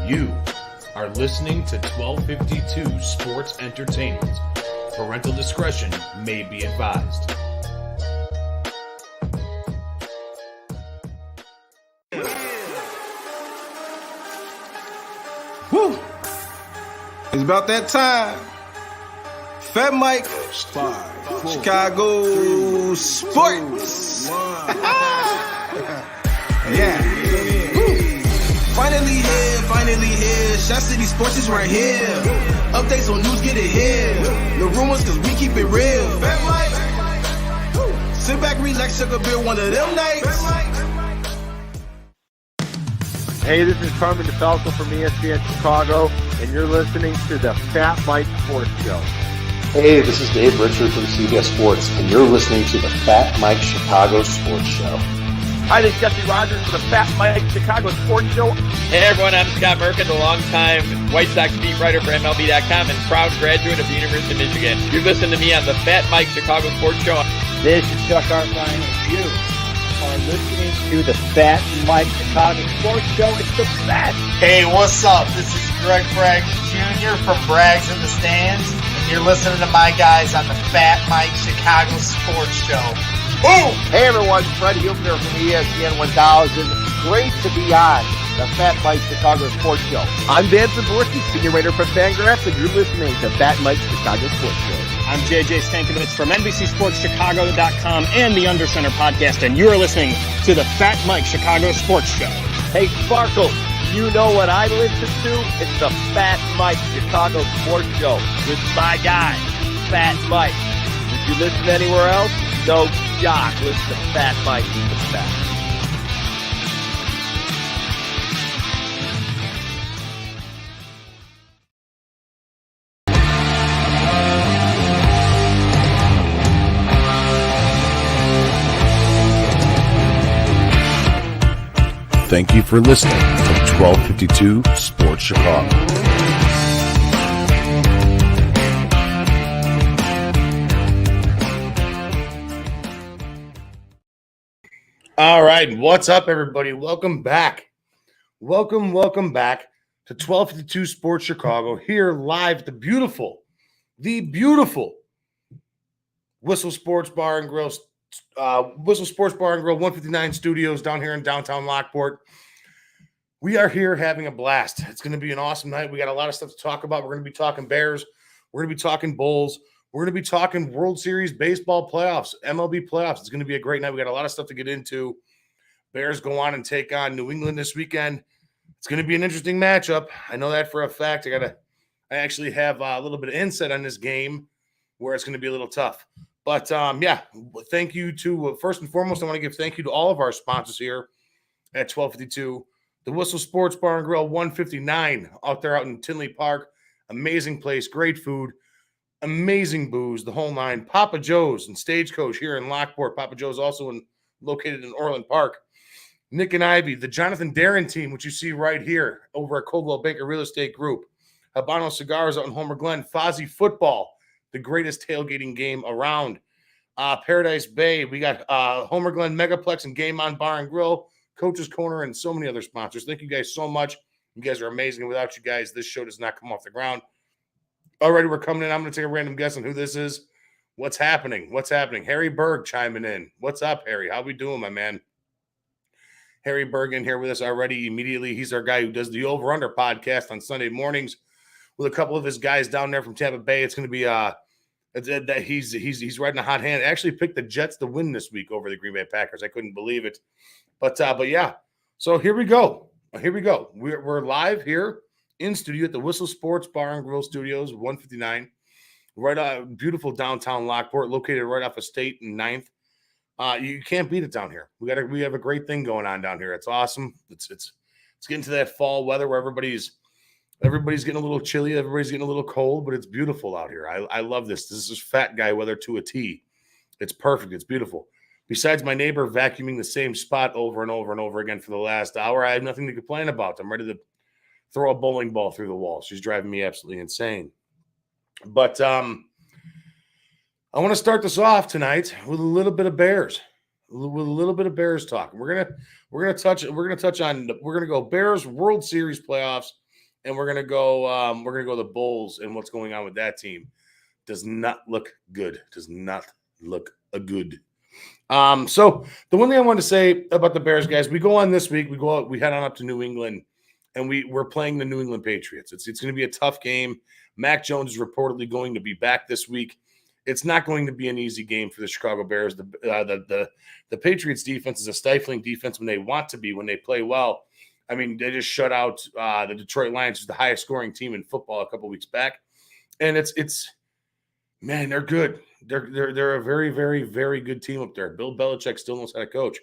You are listening to 1252 Sports Entertainment. Parental discretion may be advised. Woo! It's about that time. Fat Mike, Chicago Sports. Yeah. Woo. Finally here. Shot City Sports is right here. Updates on news, get it here. No rumors, cause we keep it real. Fat Mike. Woo. Sit back, relax, sugar beer one of them nights. Hey, this is Carmen DeFalco from ESPN Chicago, and you're listening to the Fat Mike Sports Show. Hey, this is Dave Richard from Studios FatMike, and you're listening to the Fat Mike Chicago Sports Show. Hi, this is Jesse Rogers from the Fat Mike Chicago Sports Show. Hey everyone, I'm Scott Merkin, the longtime White Sox beat writer for MLB.com and proud graduate of the University of Michigan. You're listening to me on the Fat Mike Chicago Sports Show. This is Chuck Arfine, and you are listening to the Fat Mike Chicago Sports Show. It's the best. Hey, what's up? This is Greg Braggs Jr. from Braggs in the Stands, and you're listening to my guys on the Fat Mike Chicago Sports Show. Boom! Hey everyone, Fred Huebner from ESPN 1000. Great to be on the Fat Mike Chicago Sports Show. I'm Dan Zaborski, senior writer for Fangraphs, and you're listening to Fat Mike Chicago Sports Show. I'm JJ Stankovich from NBCSportsChicago.com and the Undercenter podcast, and you're listening to the Fat Mike Chicago Sports Show. Hey Sparkle, you know what I listen to? It's the Fat Mike Chicago Sports Show with my guy, Fat Mike. If you listen anywhere else, no jock. Listen to Fat Mike. He's the best. Thank you for listening to 1252 Sports Chicago. All right, what's up, everybody? Welcome back. Welcome back to 1252 Sports Chicago, here live at the beautiful Whistle Sports Bar and Grill, 159 Studios down here in downtown Lockport. We are here having a blast. It's going to be an awesome night. We got a lot of stuff to talk about. We're going to be talking Bears. We're going to be talking Bulls. We're going to be talking World Series baseball playoffs, MLB playoffs. It's going to be a great night. We got a lot of stuff to get into. Bears go on and take on New England this weekend. It's going to be an interesting matchup. I know that for a fact. I actually have a little bit of insight on this game where it's going to be a little tough. But, thank you to, first and foremost, I want to give thank you to all of our sponsors here at 1252. The Whistle Sports Bar and Grill 159 out there out in Tinley Park. Amazing place, great food. Amazing booze, the whole nine. Papa Joe's and Stagecoach here in Lockport. Papa Joe's also located in Orland Park. Nick and Ivy, the Jonathan Darren team, which you see right here over at Coldwell Banker Real Estate Group. Habano Cigars out in Homer Glen. Fozzie Football, the greatest tailgating game around. Paradise Bay, we got Homer Glen Megaplex and Game On Bar and Grill, Coach's Corner, and so many other sponsors. Thank you guys so much. You guys are amazing. Without you guys, this show does not come off the ground. Already we're coming in. I'm going to take a random guess on who this is. What's happening? Harry Berg chiming in. What's up, Harry? How we doing, my man? Harry Berg in here with us already immediately. He's our guy who does the Over Under podcast on Sunday mornings with a couple of his guys down there from Tampa Bay. It's going to be that he's riding a hot hand. Actually picked the Jets to win this week over the Green Bay Packers. I couldn't believe it. But yeah. So here we go. We're live here in studio at the Whistle Sports Bar and Grill Studios, 159, right out beautiful downtown Lockport, located right off of State and 9th. You can't beat it down here. We have a great thing going on down here. It's awesome. It's getting to that fall weather where everybody's getting a little chilly, everybody's getting a little cold, but it's beautiful out here. I love this. This is fat guy weather to a T. It's perfect. It's beautiful. Besides my neighbor vacuuming the same spot over and over and over again for the last hour, I have nothing to complain about. I'm ready to throw a bowling ball through the wall. She's driving me absolutely insane. But I want to start this off tonight with a little bit of Bears, talk. We're gonna go Bears World Series playoffs, and we're gonna go the Bulls and what's going on with that team. Does not look good. Does not look good. So the one thing I want to say about the Bears, guys, we go on this week. We head on up to New England, and we're playing the New England Patriots. It's going to be a tough game. Mac Jones is reportedly going to be back this week. It's not going to be an easy game for the Chicago Bears. The Patriots defense is a stifling defense when they want to be, when they play well. I mean, they just shut out the Detroit Lions, who's the highest scoring team in football a couple weeks back. And it's man, they're good. They're a very, very, very good team up there. Bill Belichick still knows how to coach.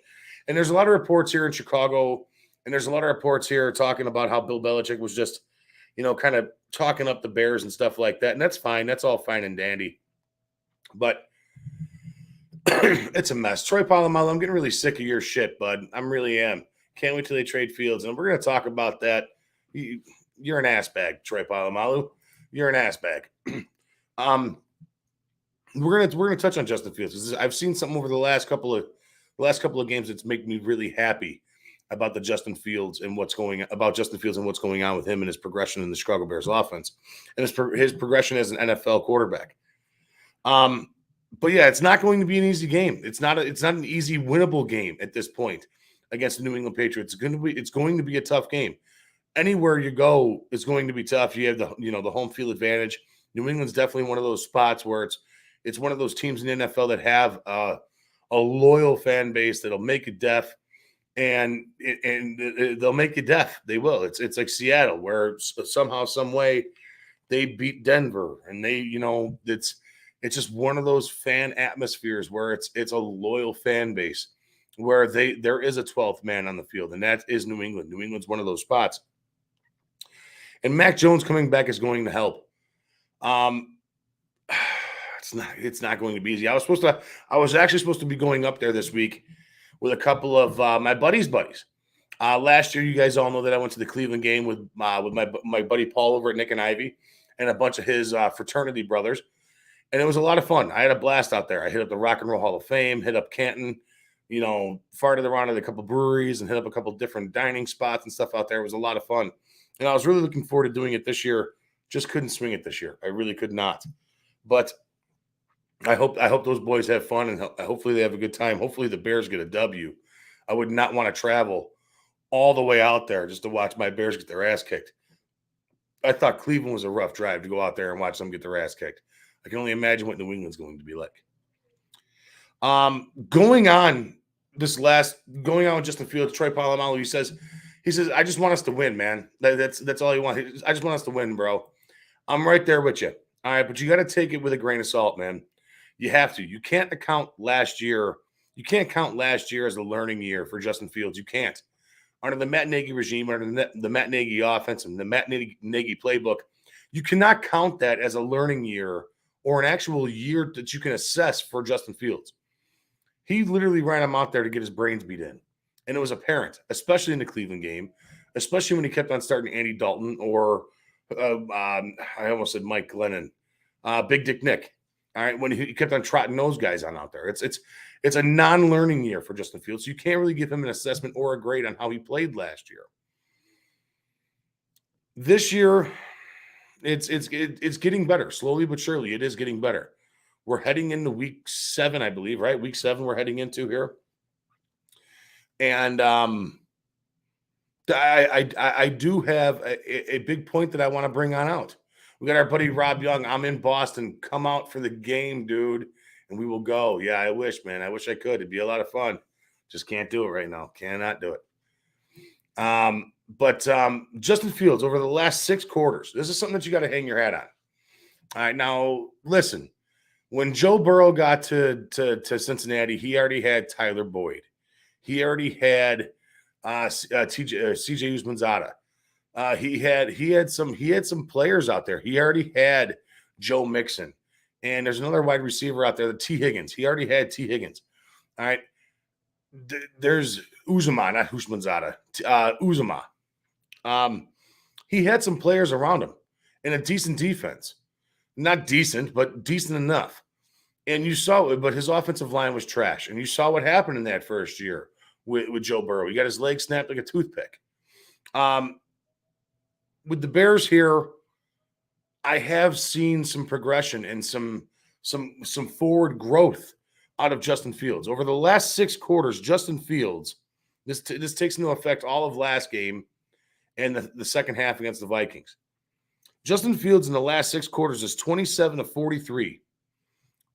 And there's a lot of reports here in Chicago, and there's a lot of reports here talking about how Bill Belichick was just, kind of talking up the Bears and stuff like that. And that's fine. That's all fine and dandy. But it's a mess. Troy Polamalu, I'm getting really sick of your shit, bud. I really am. Can't wait till they trade Fields. And we're going to talk about that. You're an ass bag, Troy Polamalu. You're an ass bag. We're gonna touch on Justin Fields. I've seen something over the last couple of games that's making me really happy about Justin Fields and what's going on with him and his progression in the Chicago Bears offense and his progression as an NFL quarterback. But yeah, it's not going to be an easy game. It's not an easy winnable game at this point against the New England Patriots. It's going to be a tough game. Anywhere you go, it's going to be tough. You have the home field advantage. New England's definitely one of those spots where it's one of those teams in the NFL that have a loyal fan base that'll make you deaf, and they'll make you deaf. They will. It's like Seattle, where somehow, some way, they beat Denver, and it's just one of those fan atmospheres where it's a loyal fan base, where there is a 12th man on the field, and that is New England. New England's one of those spots, and Mac Jones coming back is going to help. It's not going to be easy. I was actually supposed to be going up there this week with a couple of my buddies. Last year, you guys all know that I went to the Cleveland game with my buddy Paul over at Nick and Ivy and a bunch of his fraternity brothers, and it was a lot of fun. I had a blast out there. I hit up the Rock and Roll Hall of Fame, hit up Canton, farted around at a couple breweries and hit up a couple different dining spots and stuff out there. It was a lot of fun, and I was really looking forward to doing it this year. Just couldn't swing it this year. I really could not, but I hope those boys have fun, and hopefully they have a good time. Hopefully the Bears get a W. I would not want to travel all the way out there just to watch my Bears get their ass kicked. I thought Cleveland was a rough drive to go out there and watch them get their ass kicked. I can only imagine what New England's going to be like. Going on with Justin Fields, Troy Polamalu, he says, I just want us to win, man. That's all he wants. I just want us to win, bro. I'm right there with you. All right, but you got to take it with a grain of salt, man. You have to. You can't count last year. You can't count last year as a learning year for Justin Fields. You can't. Under the Matt Nagy regime, under the Matt Nagy offense and the Matt Nagy playbook, you cannot count that as a learning year or an actual year that you can assess for Justin Fields. He literally ran him out there to get his brains beat in. And it was apparent, especially in the Cleveland game, especially when he kept on starting Andy Dalton or I almost said Mike Glennon, Big Dick Nick. All right, when he kept on trotting those guys on out there. It's a non-learning year for Justin Fields. So you can't really give him an assessment or a grade on how he played last year. This year, it's getting better. Slowly but surely, it is getting better. We're heading into week 7, I believe, right? Week 7 we're heading into here. And I do have a big point that I want to bring on out. We got our buddy Rob Young. I'm in Boston. Come out for the game, dude, and we will go. Yeah, I wish, man. I wish I could. It'd be a lot of fun. Just can't do it right now. Cannot do it. But Justin Fields, over the last 6 quarters, this is something that you got to hang your hat on. All right, now, listen. When Joe Burrow got to Cincinnati, he already had Tyler Boyd. He already had CJ Uzmanzada. He had some players out there. He already had Joe Mixon, and there's another wide receiver out there, the T. Higgins. He already had T. Higgins. All right, there's Uzama, not Uzmanzada. Uzama. He had some players around him and a decent defense. Not decent, but decent enough. And you saw it, but his offensive line was trash. And you saw what happened in that first year with Joe Burrow. He got his leg snapped like a toothpick. with the Bears here, I have seen some progression and some forward growth out of Justin Fields. Over the last 6 quarters, Justin Fields, this takes into effect all of last game and the second half against the Vikings. Justin Fields in the last 6 quarters is 27 of 43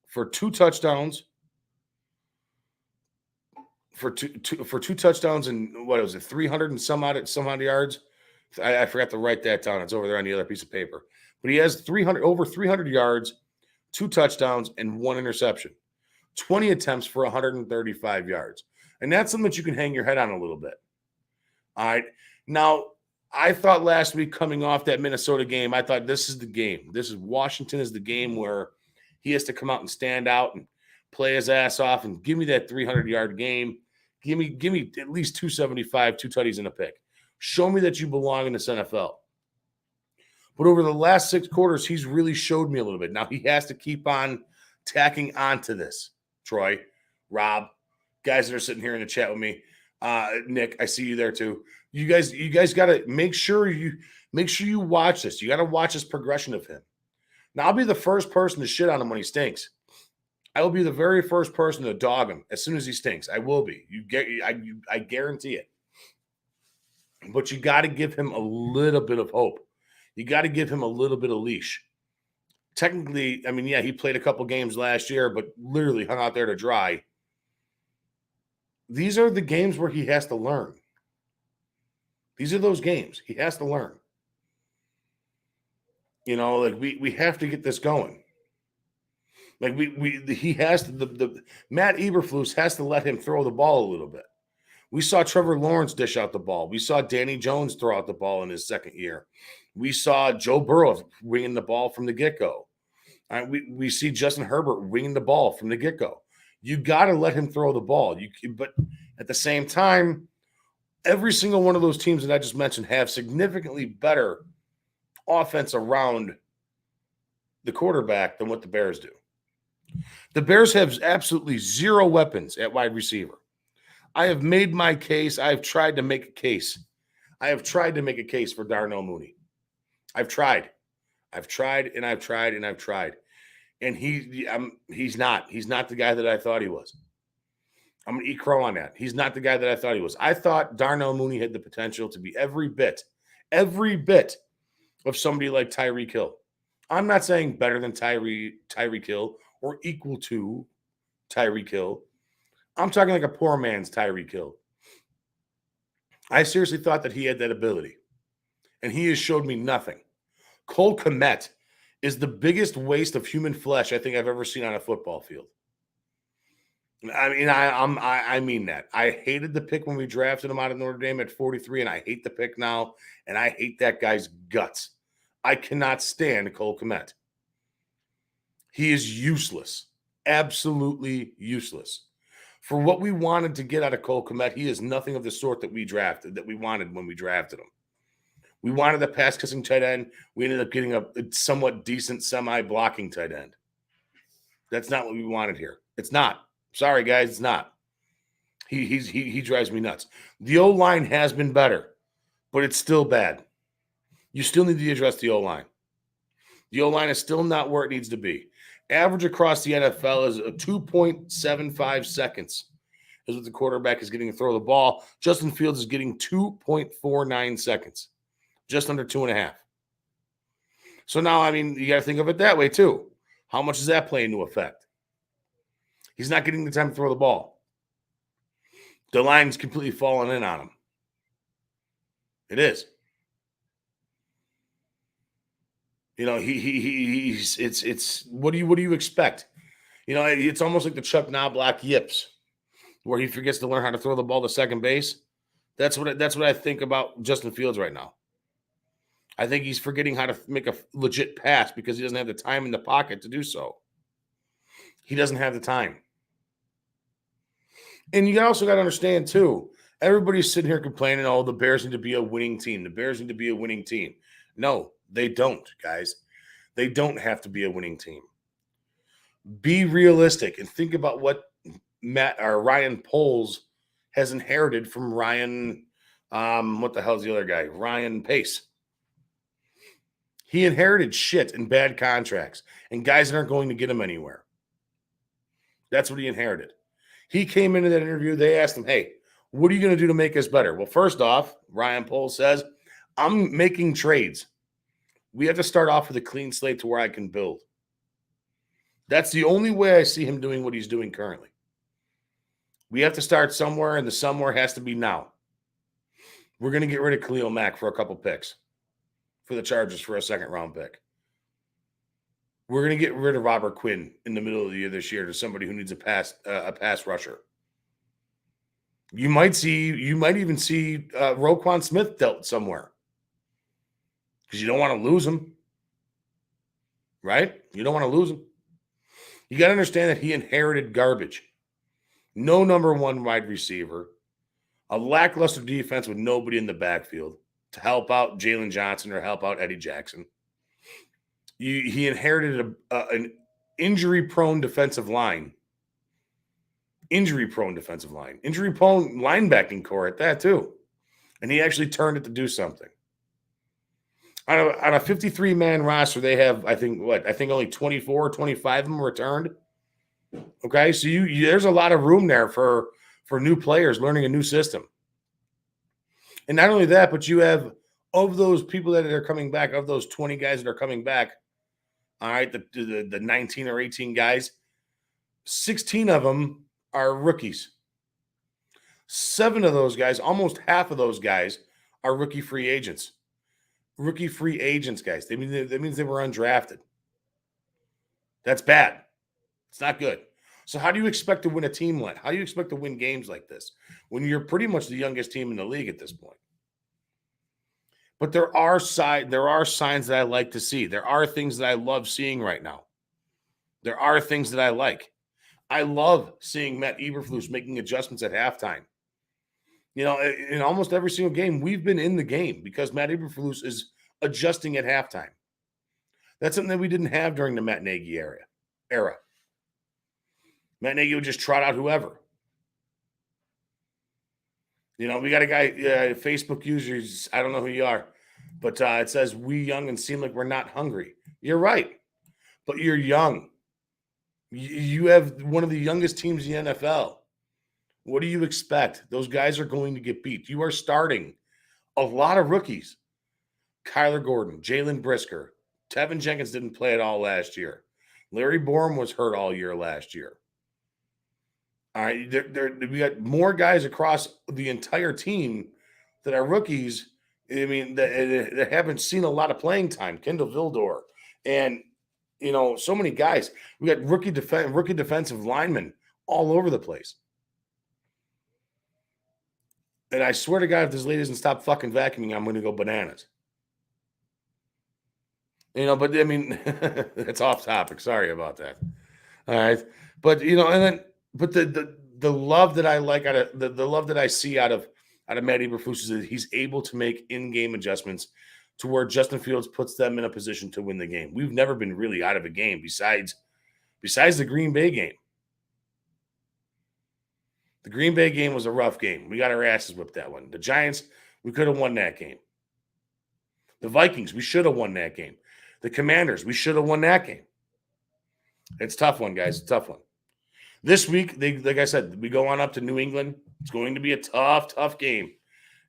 for 2 touchdowns. For two touchdowns and what was it, 300 and some odd yards. I forgot to write that down. It's over there on the other piece of paper. But he has over 300 yards, 2 touchdowns, and 1 interception. 20 attempts for 135 yards. And that's something that you can hang your head on a little bit. All right. Now, I thought last week coming off that Minnesota game, I thought this is the game. Washington is the game where he has to come out and stand out and play his ass off and give me that 300-yard game. Give me at least 275, 2 tutties and a pick. Show me that you belong in this NFL. But over the last 6 quarters, he's really showed me a little bit. Now he has to keep on tacking onto this. Troy, Rob, guys that are sitting here in the chat with me, Nick, I see you there too. You guys got to make sure you watch this. You got to watch this progression of him. Now I'll be the first person to shit on him when he stinks. I will be the very first person to dog him as soon as he stinks. I will be. I guarantee it. But you got to give him a little bit of hope. You got to give him a little bit of leash. Technically, I mean, yeah, he played a couple games last year, but literally hung out there to dry. These are the games where he has to learn. These are those games. He has to learn. You know, like we have to get this going. Like he has to, the Matt Eberflus has to let him throw the ball a little bit. We saw Trevor Lawrence dish out the ball. We saw Danny Jones throw out the ball in his second year. We saw Joe Burrow winging the ball from the get-go. All right, we see Justin Herbert winging the ball from the get-go. You got to let him throw the ball. But at the same time, every single one of those teams that I just mentioned have significantly better offense around the quarterback than what the Bears do. The Bears have absolutely 0 weapons at wide receiver. I have made my case. I have tried to make a case. I have tried to make a case for Darnell Mooney. I've tried. And he's not the guy that I thought he was. I'm going to eat crow on that. He's not the guy that I thought he was. I thought Darnell Mooney had the potential to be every bit of somebody like Tyreek Hill. I'm not saying better than Tyreek Hill or equal to Tyreek Hill. I'm talking like a poor man's Tyreek Hill. I seriously thought that he had that ability, and he has showed me nothing. Cole Kmet is the biggest waste of human flesh I think I've ever seen on a football field. I mean, I mean that. I hated the pick when we drafted him out of Notre Dame at 43, and I hate the pick now, and I hate that guy's guts. I cannot stand Cole Kmet. He is useless, absolutely useless. For what we wanted to get out of Cole Kmet, he is nothing of the sort that we wanted when we drafted him. We wanted a pass-kissing tight end. We ended up getting a somewhat decent semi-blocking tight end. That's not what we wanted here. It's not. Sorry, guys, it's not. He drives me nuts. The O-line has been better, but it's still bad. You still need to address the O-line. The O-line is still not where it needs to be. Average across the NFL is 2.75 seconds is what the quarterback is getting to throw the ball. Justin Fields is getting 2.49 seconds, just under 2.5. So now, I mean, you got to think of it that way too. How much does that play into effect? He's not getting the time to throw the ball. The line's completely falling in on him. It is. You know, it's what do you expect? You know, it's almost like the Chuck Knobloch yips, where he forgets to learn how to throw the ball to second base. That's what I think about Justin Fields right now. I think he's forgetting how to make a legit pass because he doesn't have the time in the pocket to do so. He doesn't have the time. And you also got to understand too, everybody's sitting here complaining, oh, the Bears need to be a winning team. The Bears need to be a winning team. No, they don't, guys. They don't have to be a winning team. Be realistic and think about what Ryan Poles has inherited from Ryan. What the hell is the other guy? Ryan Pace. He inherited shit and bad contracts and guys that aren't going to get him anywhere. That's what he inherited. He came into that interview. They asked him, hey, what are you going to do to make us better? Well, first off, Ryan Poles says, I'm making trades. We have to start off with a clean slate to where I can build. That's the only way I see him doing what he's doing currently. We have to start somewhere, and the somewhere has to be now. We're going to get rid of Khalil Mack for a couple picks for the Chargers for a second-round pick. We're going to get rid of Robert Quinn in the middle of the year this year to somebody who needs a pass rusher. You might even see Roquan Smith dealt somewhere because you don't want to lose him, right? You don't want to lose him. You got to understand that he inherited garbage. No number one wide receiver, a lackluster defense with nobody in the backfield to help out Jalen Johnson or help out Eddie Jackson. He inherited an injury-prone defensive line. Injury-prone linebacking core at that, too. And he actually turned it to do something. On a 53-man roster, they have, I think only 24 or 25 of them returned. Okay, so there's a lot of room there for new players learning a new system. And not only that, but you have, of those people that are coming back, of those 20 guys that are coming back, all right, the 19 or 18 guys, 16 of them are rookies. 7 of those guys, almost half of those guys, are rookie free agents. Rookie free agents, guys. That means they were undrafted. That's bad. It's not good. So how do you expect to win a team like? How do you expect to win games like this when you're pretty much the youngest team in the league at this point? But there are signs that I like to see. There are things that I love seeing right now. There are things that I like. I love seeing Matt Eberflus making adjustments at halftime. You know, in almost every single game, we've been in the game because Matt Eberflus is adjusting at halftime. That's something that we didn't have during the Matt Nagy era. Matt Nagy would just trot out whoever. You know, we got a guy, Facebook users, I don't know who you are, but it says, we young and seem like we're not hungry. You're right, but you're young. You have one of the youngest teams in the NFL. What do you expect? Those guys are going to get beat. You are starting a lot of rookies. Kyler Gordon, Jalen Brisker, Tevin Jenkins didn't play at all last year. Larry Borum was hurt all year last year. All right, we got more guys across the entire team that are rookies. I mean, that haven't seen a lot of playing time. Kendall Vildor, and so many guys. We got rookie defensive linemen all over the place. And I swear to God, if this lady doesn't stop fucking vacuuming, I'm going to go bananas. But I mean, that's off topic. Sorry about that. All right, but But the love that I like the love that I see out of Matt Eberflus is that he's able to make in-game adjustments to where Justin Fields puts them in a position to win the game. We've never been really out of a game besides the Green Bay game. The Green Bay game was a rough game. We got our asses whipped that one. The Giants, we could have won that game. The Vikings, we should have won that game. The Commanders, we should have won that game. It's a tough one, guys. It's a tough one. This week, like I said, we go on up to New England. It's going to be a tough, tough game.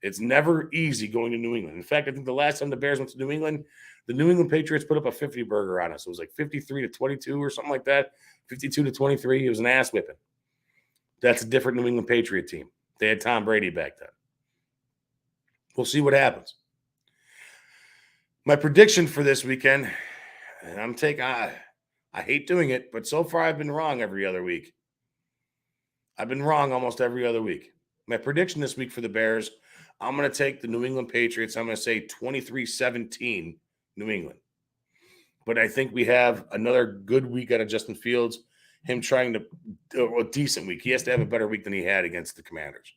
It's never easy going to New England. In fact, I think the last time the Bears went to New England, the New England Patriots put up a 50-burger on us. It was like 53-22 or something like that, 52-23. It was an ass whipping. That's a different New England Patriot team. They had Tom Brady back then. We'll see what happens. My prediction for this weekend, and I hate doing it, but so far I've been wrong every other week. I've been wrong almost every other week. My prediction this week for the Bears, I'm going to take the New England Patriots. I'm going to say 23-17 New England. But I think we have another good week out of Justin Fields, him trying to a decent week. He has to have a better week than he had against the Commanders.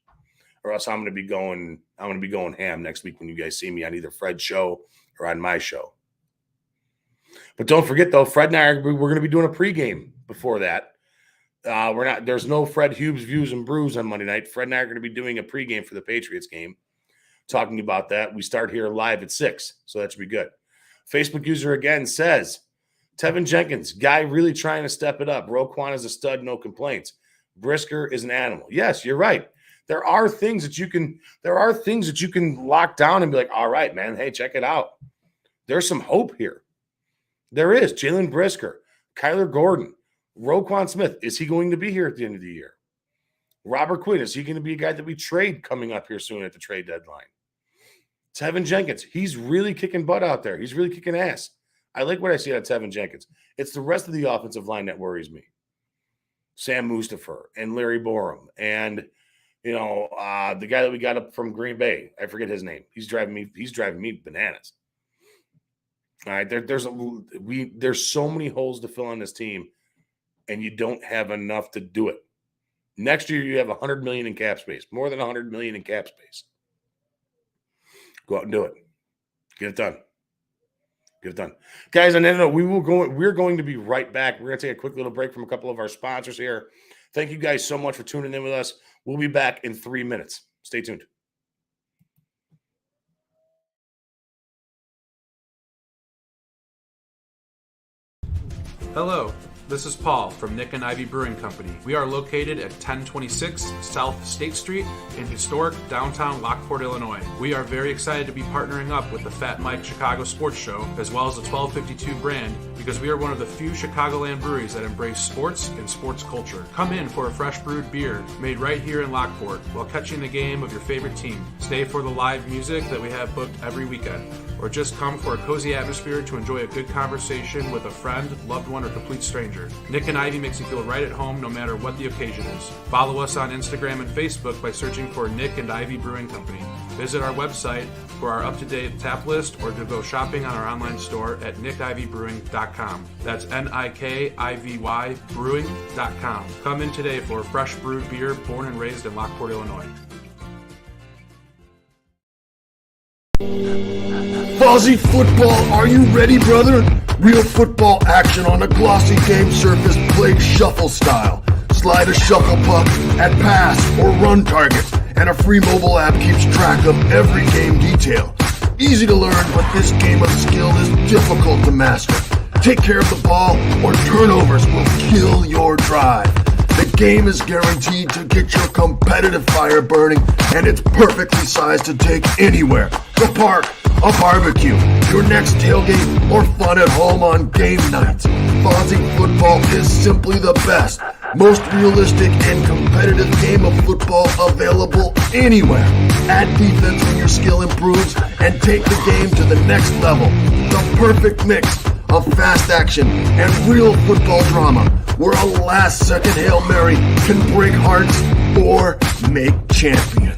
Or else I'm going to be going ham next week when you guys see me on either Fred's show or on my show. But don't forget, though, Fred and I we're going to be doing a pregame before that. There's no Fred Hughes Views and Brews on Monday night. Fred and I are going to be doing a pregame for the Patriots game, talking about that. We start here live at 6, so that should be good. Facebook user again says, Tevin Jenkins, guy really trying to step it up. Roquan is a stud, no complaints. Brisker is an animal. Yes, you're right. There are things that you can lock down and be like, all right, man, hey, check it out. There's some hope here. There is. Jalen Brisker, Kyler Gordon, Roquan Smith. Is he going to be here at the end of the year? Robert Quinn, is he going to be a guy that we trade coming up here soon at the trade deadline? Tevin Jenkins, he's really kicking butt out there. He's really kicking ass. I like what I see out of Tevin Jenkins. It's the rest of the offensive line that worries me. Sam Mustipher and Larry Borum and the guy that we got up from Green Bay. I forget his name. He's driving me bananas. All right, there's so many holes to fill on this team, and you don't have enough to do it. Next year you have $100 million in cap space, more than $100 million in cap space. Go out and do it. Get it done. Guys, we're going to be right back. We're going to take a quick little break from a couple of our sponsors here. Thank you guys so much for tuning in with us. We'll be back in 3 minutes. Stay tuned. Hello, this is Paul from Nick and Ivy Brewing Company. We are located at 1026 South State Street in historic downtown Lockport, Illinois. We are very excited to be partnering up with the Fat Mike Chicago Sports Show, as well as the 1252 brand, because we are one of the few Chicagoland breweries that embrace sports and sports culture. Come in for a fresh brewed beer made right here in Lockport while catching the game of your favorite team. Stay for the live music that we have booked every weekend, or just come for a cozy atmosphere to enjoy a good conversation with a friend, loved one, or complete stranger. Nick and Ivy makes you feel right at home no matter what the occasion is. Follow us on Instagram and Facebook by searching for Nick and Ivy Brewing Company. Visit our website for our up-to-date tap list or to go shopping on our online store at nickivybrewing.com. That's Nikivy brewing.com. Come in today for a fresh brewed beer born and raised in Lockport, Illinois. Fuzzy football, are you ready, brother? Real football action on a glossy game surface played shuffle style. Slide a shuffle puck at pass or run targets, and a free mobile app keeps track of every game detail. Easy to learn, but this game of skill is difficult to master. Take care of the ball or turnovers will kill your drive. The game is guaranteed to get your competitive fire burning, and it's perfectly sized to take anywhere. The park, a barbecue, your next tailgate, or fun at home on game nights. Fuzzy football is simply the best, most realistic and competitive game of football available anywhere. Add defense when your skill improves and take the game to the next level. The perfect mix of fast action and real football drama, where a last-second Hail Mary can break hearts or make champions.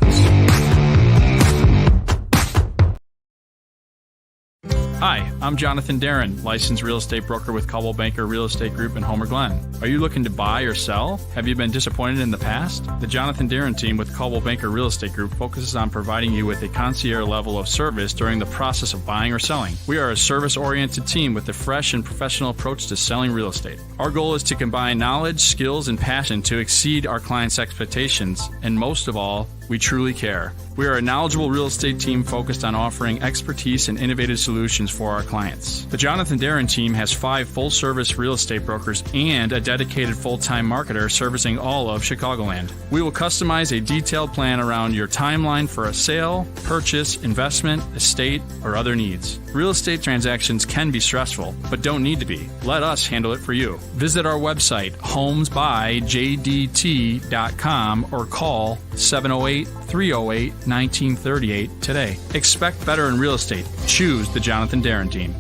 Hi, I'm Jonathan Darren, licensed real estate broker with Coldwell Banker Real Estate Group in Homer Glen. Are you looking to buy or sell? Have you been disappointed in the past? The Jonathan Darren team with Coldwell Banker Real Estate Group focuses on providing you with a concierge level of service during the process of buying or selling. We are a service-oriented team with a fresh and professional approach to selling real estate. Our goal is to combine knowledge, skills, and passion to exceed our clients' expectations, and most of all, we truly care. We are a knowledgeable real estate team focused on offering expertise and innovative solutions for our clients. The Jonathan Darren team has 5 full-service real estate brokers and a dedicated full-time marketer servicing all of Chicagoland. We will customize a detailed plan around your timeline for a sale, purchase, investment, estate, or other needs. Real estate transactions can be stressful, but don't need to be. Let us handle it for you. Visit our website, homesbyjdt.com, or call 708-308-1938 today. Expect better in real estate. Choose the Jonathan Darren team.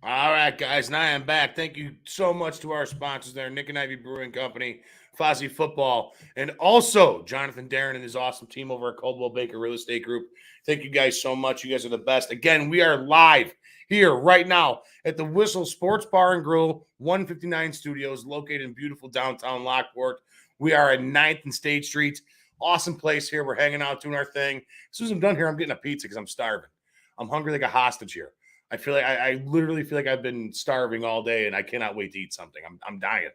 All right, guys, and I am back. Thank you so much to our sponsors there, Nick and Ivy Brewing Company, Fozzie Football, and also Jonathan Darren and his awesome team over at Coldwell Banker Real Estate Group. Thank you guys so much. You guys are the best. Again, we are live here right now at the Whistle Sports Bar and Grill, 159 Studios, located in beautiful downtown Lockport. We are at 9th and State Street. Awesome place here. We're hanging out, doing our thing. As soon as I'm done here, I'm getting a pizza because I'm starving. I'm hungry like a hostage here. I feel like I literally feel like I've been starving all day, and I cannot wait to eat something. I'm dying.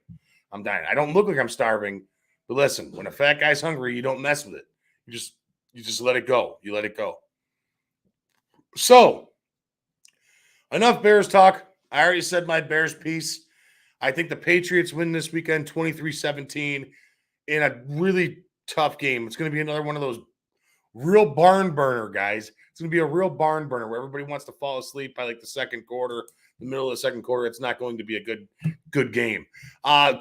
I'm dying. I don't look like I'm starving, but listen, when a fat guy's hungry, you don't mess with it. You just let it go. You let it go. So, Enough Bears talk. I already said my Bears piece. I think the Patriots win this weekend 23-17 in a really tough game. It's going to be another one of those real barn burner, guys. It's going to be a real barn burner where everybody wants to fall asleep by like the second quarter, the middle of the second quarter. It's not going to be a good game.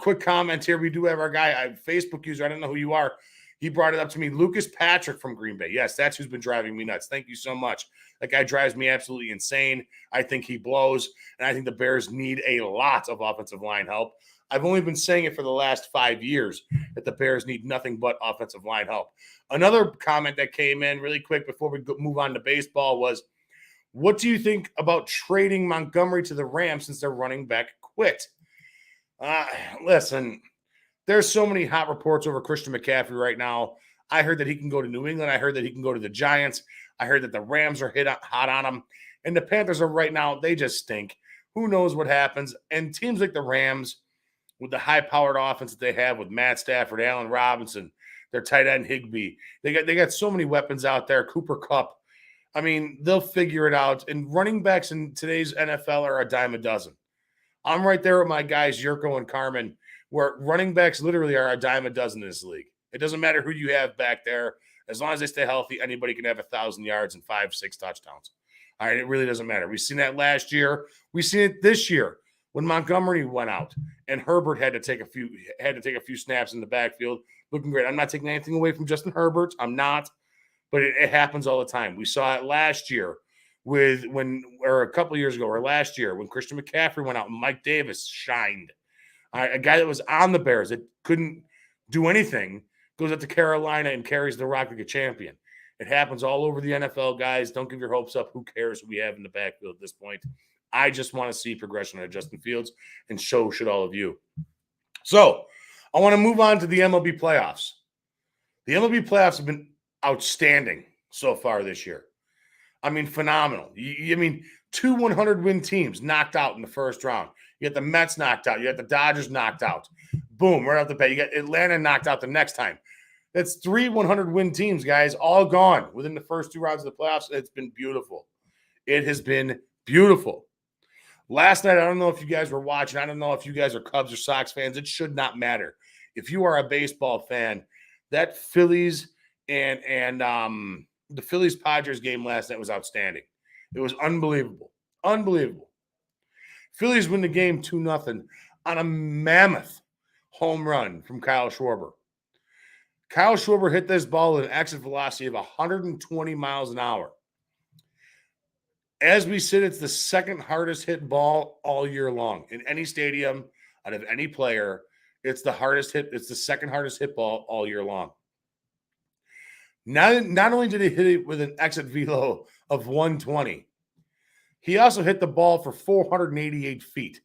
Quick comment here. We do have our guy, Facebook user. I don't know who you are. He brought it up to me. Lucas Patrick from Green Bay. Yes, that's who's been driving me nuts. Thank you so much. That guy drives me absolutely insane. I think he blows, and I think the Bears need a lot of offensive line help. I've only been saying it for the last 5 years that the Bears need nothing but offensive line help. Another comment that came in really quick before we move on to baseball was, what do you think about trading Montgomery to the Rams since their running back quit? Listen, there's so many hot reports over Christian McCaffrey right now. I heard that he can go to New England. I heard that he can go to the Giants. I heard that the Rams are hot on him. And the Panthers are right now, they just stink. Who knows what happens? And teams like the Rams, with the high-powered offense that they have with Matt Stafford, Allen Robinson, their tight end Higbee, they got so many weapons out there, Cooper Kupp. I mean, they'll figure it out. And running backs in today's NFL are a dime a dozen. I'm right there with my guys, Yurko and Carmen, where running backs literally are a dime a dozen in this league. It doesn't matter who you have back there. As long as they stay healthy, anybody can have 1,000 yards and 5-6 touchdowns. All right, it really doesn't matter. We've seen that last year. We've seen it this year when Montgomery went out and Herbert had to take a few snaps in the backfield. Looking great. I'm not taking anything away from Justin Herbert. I'm not. But it happens all the time. We saw it last year a couple of years ago, or last year when Christian McCaffrey went out and Mike Davis shined. A guy that was on the Bears that couldn't do anything goes up to Carolina and carries the rock like a champion. It happens all over the NFL, guys. Don't give your hopes up. Who cares who we have in the backfield at this point? I just want to see progression out of Justin Fields, and so should all of you. So I want to move on to the MLB playoffs. The MLB playoffs have been outstanding so far this year. I mean, phenomenal. I mean, 2 100-win teams knocked out in the first round. You got the Mets knocked out. You got the Dodgers knocked out. Boom, right off the bat. You got Atlanta knocked out the next time. That's 3 100-win teams, guys, all gone within the first 2 rounds of the playoffs. It's been beautiful. It has been beautiful. Last night, I don't know if you guys were watching. I don't know if you guys are Cubs or Sox fans. It should not matter. If you are a baseball fan, that Phillies and the Phillies-Padres game last night was outstanding. It was unbelievable. Unbelievable. Phillies win the game 2-0 on a mammoth home run from Kyle Schwarber. Kyle Schwarber hit this ball with an exit velocity of 120 miles an hour. As we sit, it's the second hardest hit ball all year long. In any stadium, out of any player, it's the hardest hit. It's the second hardest hit ball all year long. Not only did he hit it with an exit velo of 120, he also hit the ball for 488 feet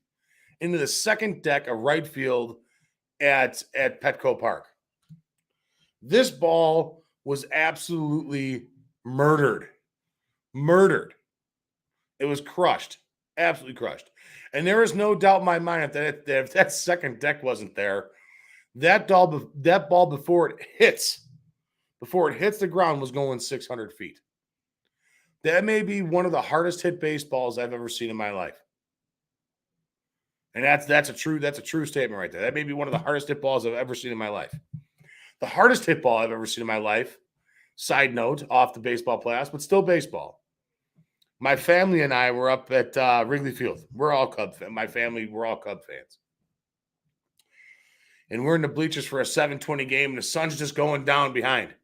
into the second deck of right field at Petco Park. This ball was absolutely murdered. It was crushed, absolutely crushed. And there is no doubt in my mind that if that second deck wasn't there, that ball before it hits the ground was going 600 feet. That may be one of the hardest hit baseballs I've ever seen in my life. And that's a true statement right there. That may be one of the hardest hit balls I've ever seen in my life. The hardest hit ball I've ever seen in my life, side note, off the baseball playoffs, but still baseball. My family and I were up at Wrigley Field. We're all Cub fans. My family, we're all Cub fans. And we're in the bleachers for a 7:20 game, and the sun's just going down behind.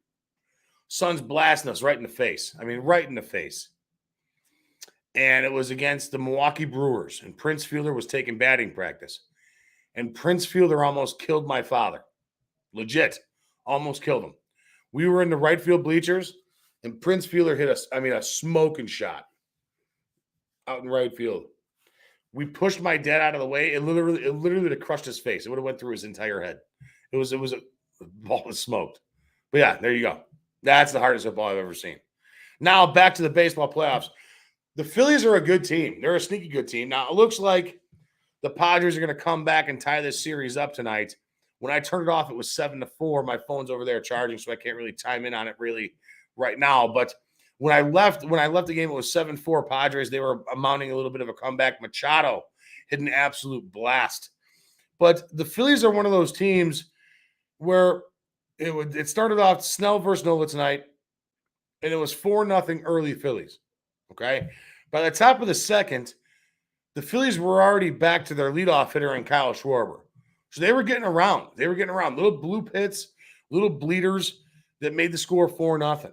Sun's blasting us right in the face. I mean, right in the face. And it was against the Milwaukee Brewers, and Prince Fielder was taking batting practice. And Prince Fielder almost killed my father. Legit. Almost killed him. We were in the right field bleachers, and Prince Fielder hit a smoking shot out in right field. We pushed my dad out of the way. It literally would have crushed his face. It would have went through his entire head. It was a ball was smoked. But yeah, there you go. That's the hardest hit ball I've ever seen. Now back to the baseball playoffs. The Phillies are a good team. They're a sneaky good team. Now it looks like the Padres are going to come back and tie this series up tonight. When I turned it off, it was 7-4. My phone's over there charging, so I can't really chime in on it really right now. But When I left the game, it was 7-4 Padres. They were mounting a little bit of a comeback. Machado hit an absolute blast. But the Phillies are one of those teams where it started off Snell versus Nola tonight, and it was 4-0 early Phillies. Okay? By the top of the second, the Phillies were already back to their leadoff hitter in Kyle Schwarber. So they were getting around. Little blue hits, little bleeders that made the score 4-0.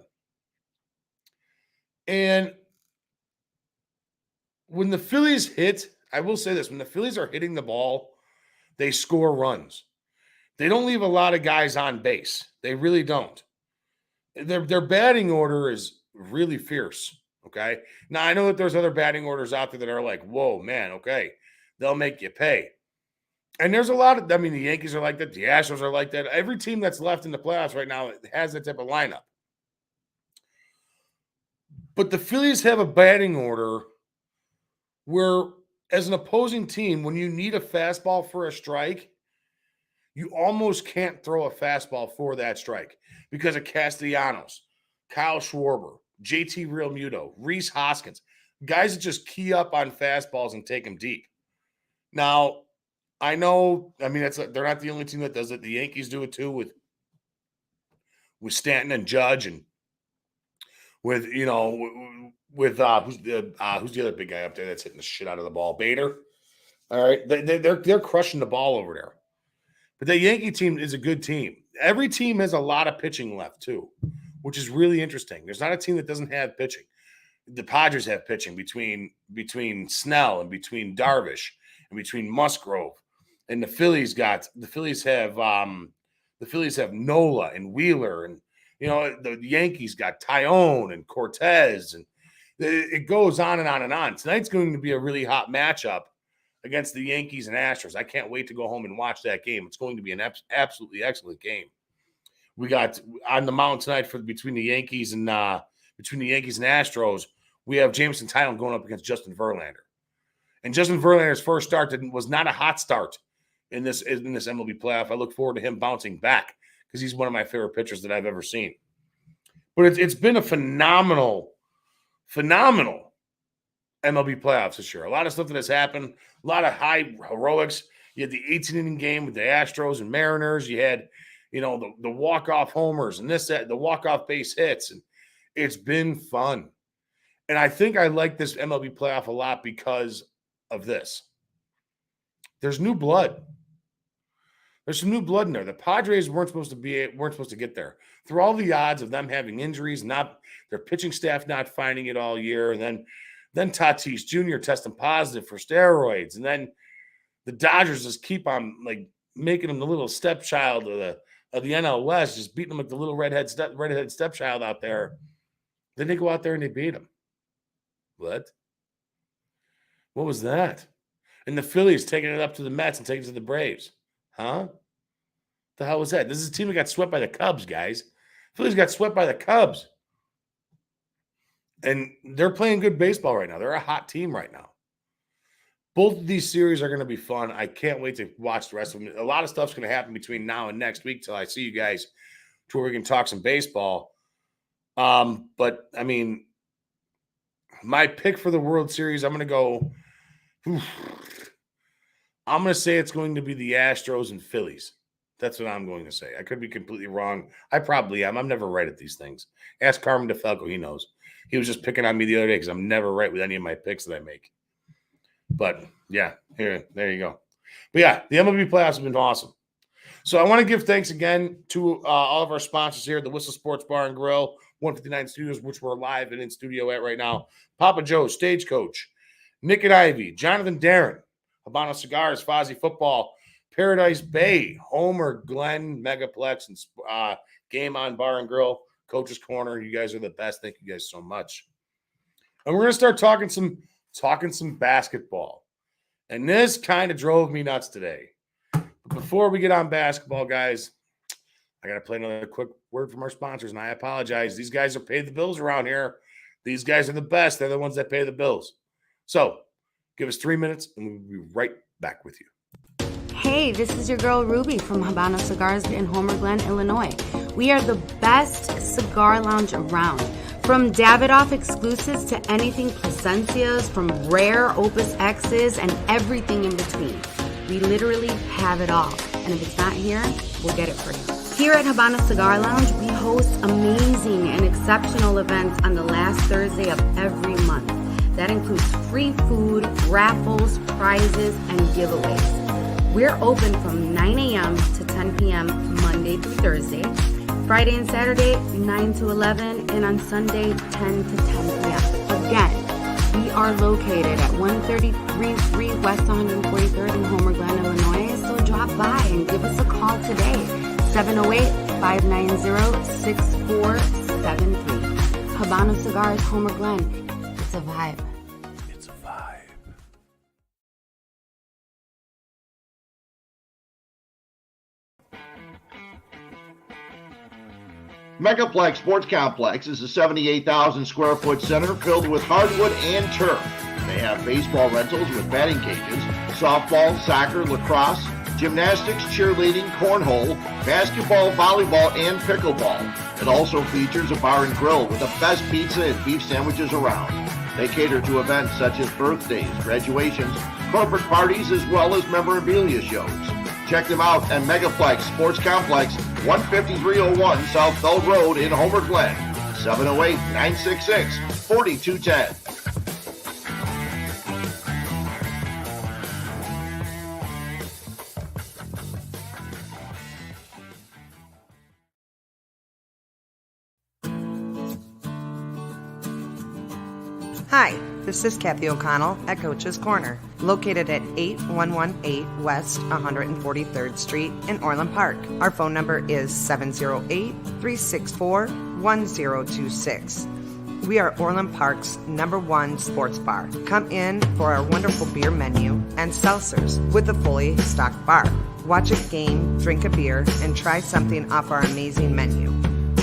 And when the Phillies hit, I will say this, when the Phillies are hitting the ball, they score runs. They don't leave a lot of guys on base. They really don't. Their batting order is really fierce, okay? Now, I know that there's other batting orders out there that are like, whoa, man, okay, they'll make you pay. And there's a lot of, the Yankees are like that. The Astros are like that. Every team that's left in the playoffs right now has that type of lineup. But the Phillies have a batting order where, as an opposing team, when you need a fastball for a strike, you almost can't throw a fastball for that strike because of Castellanos, Kyle Schwarber, JT Realmuto, Rhys Hoskins, guys that just key up on fastballs and take them deep. Now, I know, they're not the only team that does it. The Yankees do it too with Stanton and Judge, and with who's the other big guy up there that's hitting the shit out of the ball? Bader. All right, they're crushing the ball over there. But the Yankee team is a good team. Every team has a lot of pitching left too, which is really interesting. There's not a team that doesn't have pitching. The Padres have pitching between Snell and between Darvish and between Musgrove, and the Phillies have Nola and Wheeler, and the Yankees got Tyone and Cortez, and it goes on and on and on. Tonight's going to be a really hot matchup against the Yankees and Astros. I can't wait to go home and watch that game. It's going to be an absolutely excellent game. We got on the mound tonight between the Yankees and Astros. We have Jameson Tyone going up against Justin Verlander, and Justin Verlander's first start was not a hot start in this MLB playoff. I look forward to him bouncing back because he's one of my favorite pitchers that I've ever seen. But it's been a phenomenal MLB playoffs this year. A lot of stuff that has happened, a lot of high heroics. You had the 18-inning game with the Astros and Mariners. You had, the walk-off homers and the walk-off base hits. And it's been fun. And I think I like this MLB playoff a lot because of this. There's new blood. There's some new blood in there. The Padres weren't supposed to get there. Through all the odds of them having injuries, their pitching staff not finding it all year, and then Tatis Jr. testing positive for steroids, and then the Dodgers just keep on making him the little stepchild of the NL West, just beating him like the little redhead stepchild out there. Then they go out there and they beat him. What was that? And the Phillies taking it up to the Mets and taking it to the Braves. Huh? The hell was that? This is a team that got swept by the Cubs, guys. Phillies got swept by the Cubs. And they're playing good baseball right now. They're a hot team right now. Both of these series are going to be fun. I can't wait to watch the rest of them. A lot of stuff's going to happen between now and next week till I see you guys to where we can talk some baseball. But, my pick for the World Series, I'm going to say it's going to be the Astros and Phillies. That's what I'm going to say. I could be completely wrong. I probably am. I'm never right at these things. Ask Carmen DeFalco. He knows. He was just picking on me the other day because I'm never right with any of my picks that I make. But, yeah, there you go. But, yeah, the MLB playoffs have been awesome. So I want to give thanks again to all of our sponsors here, the Whistle Sports Bar and Grill, 159 Studios, which we're live and in studio at right now, Papa Joe's, Stagecoach, Nick and Ivy, Jonathan Darren, Habano Cigars, Fozzie Football, Paradise Bay, Homer, Glenn, Megaplex, and Game On Bar and Grill, Coach's Corner. You guys are the best. Thank you guys so much. And we're going to start talking some basketball. And this kind of drove me nuts today. But before we get on basketball, guys, I got to play another quick word from our sponsors, and I apologize. These guys are paid the bills around here. These guys are the best. They're the ones that pay the bills. So give us 3 minutes, and we'll be right back with you. Hey, this is your girl Ruby from Habano Cigars in Homer Glen, Illinois. We are the best cigar lounge around. From Davidoff exclusives to anything Placencias, from rare Opus X's and everything in between. We literally have it all. And if it's not here, we'll get it for you. Here at Habana Cigar Lounge, we host amazing and exceptional events on the last Thursday of every month. That includes free food, raffles, prizes, and giveaways. We're open from 9 a.m. to 10 p.m. Monday through Thursday, Friday and Saturday, 9 to 11, and on Sunday, 10 to 10 p.m. Again, we are located at 133 West 143rd in Homer Glen, Illinois, so drop by and give us a call today, 708-590-6473. Habano Cigars, Homer Glen. It's a vibe. It's a vibe. Megaplex Sports Complex is a 78,000 square foot center filled with hardwood and turf. They have baseball rentals with batting cages, softball, soccer, lacrosse, gymnastics, cheerleading, cornhole, basketball, volleyball, and pickleball. It also features a bar and grill with the best pizza and beef sandwiches around. They cater to events such as birthdays, graduations, corporate parties, as well as memorabilia shows. Check them out at Megaplex Sports Complex, 15301 South Bell Road in Homer Glen, 708-966-4210. Hi, this is Kathy O'Connell at Coach's Corner, located at 8118 West 143rd Street in Orland Park. Our phone number is 708-364-1026. We are Orland Park's #1 sports bar. Come in for our wonderful beer menu and seltzers with a fully stocked bar. Watch a game, drink a beer, and try something off our amazing menu.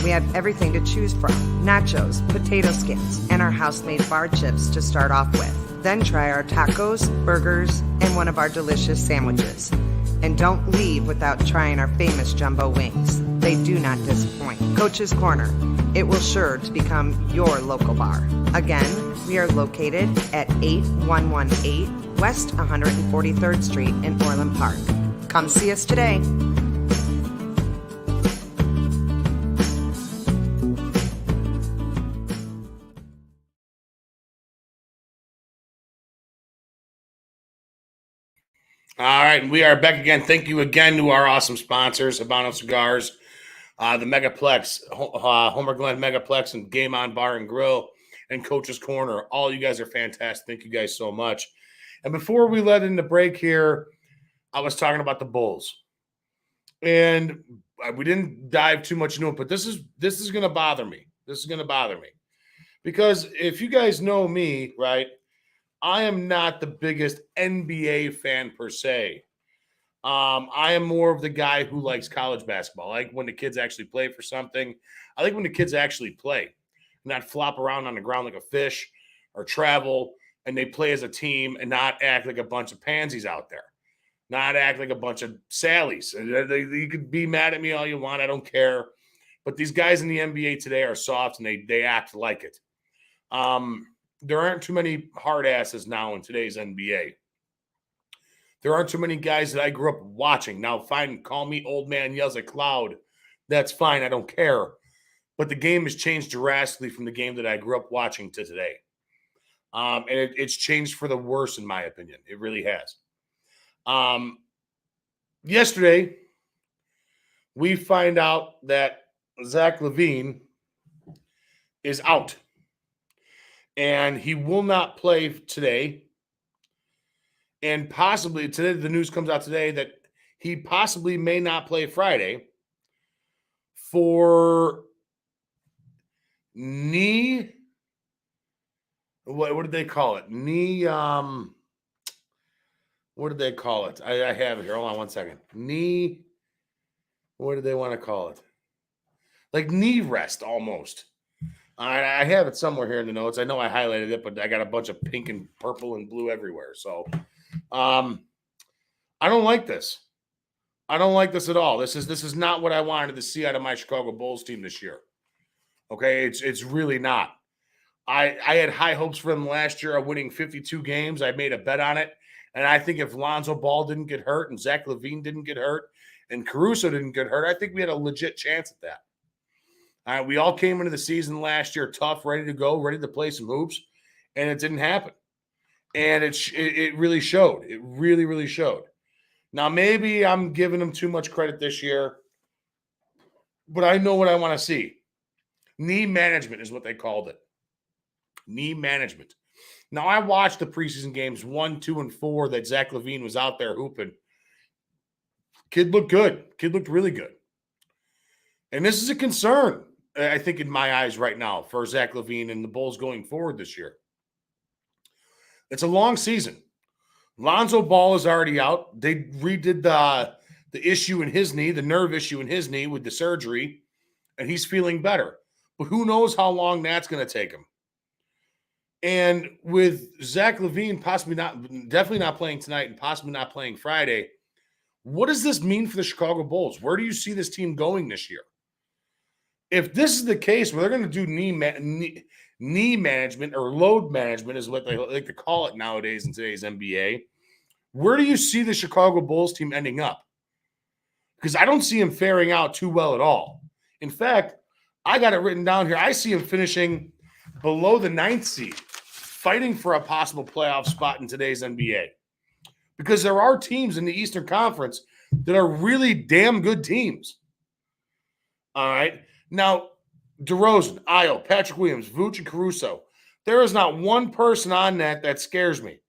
We have everything to choose from: nachos, potato skins, and our house-made bar chips to start off with. Then try our tacos, burgers, and one of our delicious sandwiches. And don't leave without trying our famous jumbo wings. They do not disappoint. Coach's Corner. It will sure to become your local bar. Again, we are located at 8118 West 143rd Street in Orland Park. Come see us today. All right, and we are back again. Thank you again to our awesome sponsors, Habano Cigars, the Megaplex, Homer Glen Megaplex, and Game On Bar and Grill, and Coach's Corner. All you guys are fantastic. Thank you guys so much. And before we let in the break here, I was talking about the Bulls. And we didn't dive too much into it, but this is going to bother me. This is going to bother me. Because if you guys know me, right, I am not the biggest NBA fan per se. I am more of the guy who likes college basketball. I like when the kids actually play for something. I like when the kids actually play, not flop around on the ground like a fish or travel, and they play as a team and not act like a bunch of pansies out there, not act like a bunch of Sallies. You could be mad at me all you want. I don't care. But these guys in the NBA today are soft, and they act like it. There aren't too many hard asses now in today's NBA. There aren't too many guys that I grew up watching. Now, fine, call me old man yells at cloud. That's fine. I don't care. But the game has changed drastically from the game that I grew up watching to today. And it's changed for the worse, in my opinion. It really has. Yesterday, we find out that Zach Levine is out. And he will not play today. And possibly, today, the news comes out today that he possibly may not play Friday for knee. What did they call it? Knee. What did they call it? I have it here. Hold on one second. Knee. What did they want to call it? Like knee rest almost. I have it somewhere here in the notes. I know I highlighted it, but I got a bunch of pink and purple and blue everywhere. So I don't like this. I don't like this at all. This is not what I wanted to see out of my Chicago Bulls team this year. Okay, it's really not. I had high hopes for them last year of winning 52 games. I made a bet on it. And I think if Lonzo Ball didn't get hurt and Zach Levine didn't get hurt and Caruso didn't get hurt, I think we had a legit chance at that. All right, we all came into the season last year tough, ready to go, ready to play some hoops, and it didn't happen. And it really showed. It really, really showed. Now, maybe I'm giving them too much credit this year, but I know what I want to see. Knee management is what they called it. Knee management. Now, I watched the preseason games 1, 2, and 4 that Zach Levine was out there hooping. Kid looked good. Kid looked really good. And this is a concern, I think, in my eyes right now for Zach Levine and the Bulls going forward this year. It's a long season. Lonzo Ball is already out. They redid the issue in his knee, the nerve issue in his knee with the surgery, and he's feeling better. But who knows how long that's going to take him. And with Zach Levine definitely not playing tonight and possibly not playing Friday, what does this mean for the Chicago Bulls? Where do you see this team going this year? If this is the case where they're going to do knee management or load management is what they like to call it nowadays in today's NBA, where do you see the Chicago Bulls team ending up? Because I don't see him faring out too well at all. In fact, I got it written down here. I see him finishing below the 9th seed, fighting for a possible playoff spot in today's NBA. Because there are teams in the Eastern Conference that are really damn good teams. All right. Now, DeRozan, Ayo, Patrick Williams, Vooch, and Caruso. There is not one person on that scares me.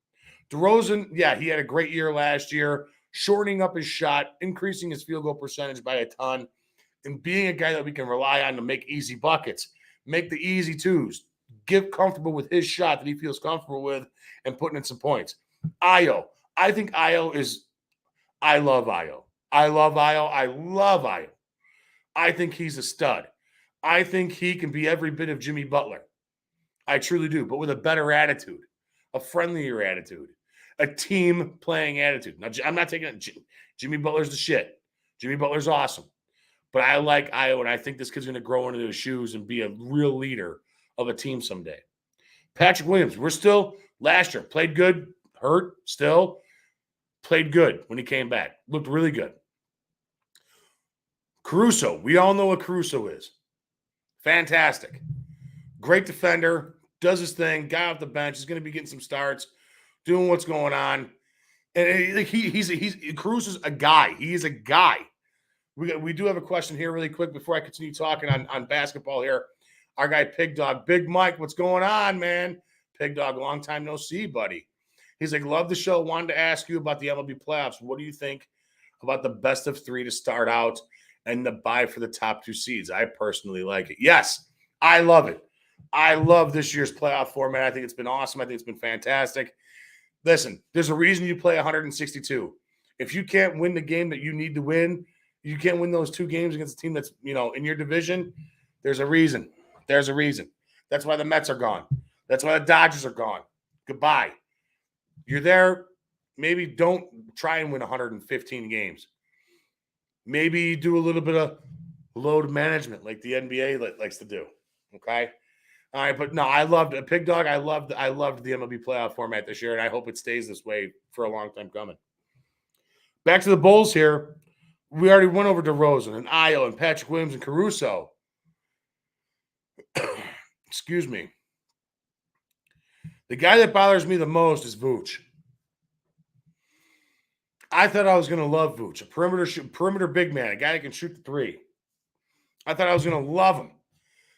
DeRozan, yeah, he had a great year last year, shortening up his shot, increasing his field goal percentage by a ton, and being a guy that we can rely on to make easy buckets, make the easy twos, get comfortable with his shot that he feels comfortable with, and putting in some points. Ayo. I think Ayo is – I love Ayo. I love Ayo. I love Ayo. I think he's a stud. I think he can be every bit of Jimmy Butler. I truly do, but with a better attitude, a friendlier attitude, a team-playing attitude. Now, I'm not taking it. Jimmy Butler's the shit. Jimmy Butler's awesome. But I like Ayo, and I think this kid's going to grow into his shoes and be a real leader of a team someday. Patrick Williams, we're still – last year, played good, hurt, still – played good when he came back. Looked really good. Caruso. We all know what Caruso is. Fantastic. Great defender. Does his thing. Guy off the bench. He's going to be getting some starts. Doing what's going on. And he's Caruso's a guy. He is a guy. We do have a question here really quick before I continue talking on basketball here. Our guy Pig Dog. Big Mike, what's going on, man? Pig Dog, long time no see, buddy. He's like, love the show. Wanted to ask you about the MLB playoffs. What do you think about the best of 3 to start out and the bye for the top 2 seeds? I personally like it. Yes, I love it. I love this year's playoff format. I think it's been awesome. I think it's been fantastic. Listen, there's a reason you play 162. If you can't win the game that you need to win, you can't win those 2 games against a team that's, in your division, there's a reason. There's a reason. That's why the Mets are gone. That's why the Dodgers are gone. Goodbye. You're there, maybe don't try and win 115 games. Maybe do a little bit of load management like the NBA likes to do, okay? All right, but no, I loved it. Pig Dog, I loved the MLB playoff format this year, and I hope it stays this way for a long time coming. Back to the Bulls here. We already went over DeRozan and Ayo and Patrick Williams and Caruso. Excuse me. The guy that bothers me the most is Vooch. I thought I was going to love Vooch, a perimeter big man, a guy that can shoot the 3. I thought I was going to love him.